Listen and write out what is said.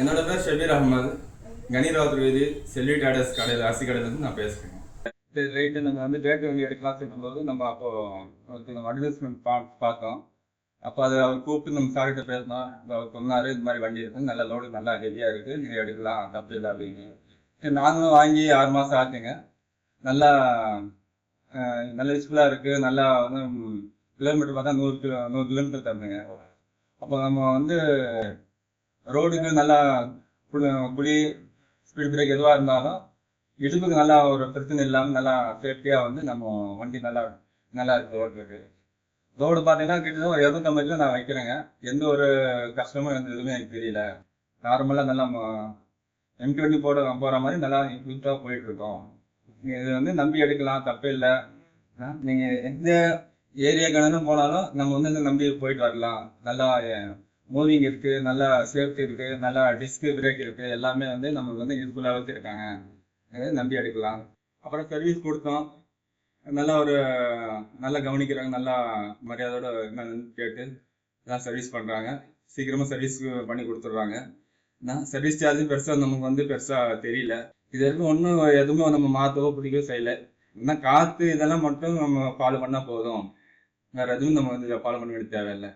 என்னோட பேர் ஷபீர் அகமது. கனிராவத் வீதி செல்வி டாடஸ் கடையில் அரிசி கடையிலேருந்து நான் பேசுகிறேன். ரேட்டு நம்ம வந்து ரேட்டு வண்டி எடுக்கலாம் சொல்லும்போது நம்ம அப்போது அட்வர்டைஸ்மெண்ட் பார்த்தோம். அப்போ அதை அவர் கூப்பிட்டு நம்ம சார்கிட்ட பேசினோம். அவர் சொன்னார், இது மாதிரி வண்டி இருக்குது, நல்ல லோடு நல்லா ஹெவியாக இருக்குது, நீங்கள் எடுக்கலாம் தப்பு இல்லை அப்படின்னு. நாங்களும் வாங்கி 6 மாதம் ஆச்சுங்க. நல்லா நல்ல யூஸ்ஃபுல்லாக இருக்குது. நல்லா வந்து கிலோமீட்டர் பார்த்தா 100 கிலோமீட்டர் தருதுங்க. அப்போ நம்ம வந்து ரோடுக்கு நல்லா குழி ஸ்பீட் பிரேக் எதுவாக இருந்தாலும் இடுப்புக்கு நல்லா ஒரு பிரச்சனை இல்லாமல் நல்லா சேஃப்டியாக வந்து நம்ம வண்டி நல்லா இருக்குது ஓட்டுருக்கு. ரோடு பார்த்தீங்கன்னா கிட்டத்தட்ட ஒரு 250 கிலோ நான் வைக்கிறேங்க. எந்த ஒரு கஷ்டமும் எந்த எதுவுமே எனக்கு தெரியல. நார்மலாக நல்லா M20 போகிற மாதிரி நல்லா இன்க்ளூட்டாக போயிட்டுருக்கோம். நீங்கள் இது வந்து நம்பி எடுக்கலாம், தப்பே இல்லை. நீங்கள் எந்த ஏரியா கணக்கும் போனாலும் நம்ம வந்து நம்பி போயிட்டு வரலாம். நல்லா மூவிங் இருக்குது, நல்லா சேஃப்டி இருக்குது, நல்லா டிஸ்க் பிரேக் இருக்குது, எல்லாமே வந்து நமக்கு வந்து யூஸ்ஃபுல்லாக வச்சுருக்காங்க. நம்பி எடுக்கலாம். அப்புறம் சர்வீஸ் கொடுத்தோம். நல்லா கவனிக்கிறாங்க, நல்லா மரியாதையோட என்னன்னு கேட்டு எல்லாம் சர்வீஸ் பண்ணுறாங்க. சீக்கிரமாக சர்வீஸ் பண்ணி கொடுத்துட்றாங்க. சர்வீஸ் சார்ஜும் பெருசாக நமக்கு வந்து பெருசாக தெரியல. இது வரைக்கும் ஒன்றும் எதுவுமே நம்ம மாற்றவோ பிடிக்கவோ செய்யலை. இன்னும் காற்று இதெல்லாம் மட்டும் நம்ம ஃபாலோ பண்ணால் போதும். வேறு எதுவும் நம்ம வந்து ஃபாலோ பண்ண வேண்டிய தேவையில்லை.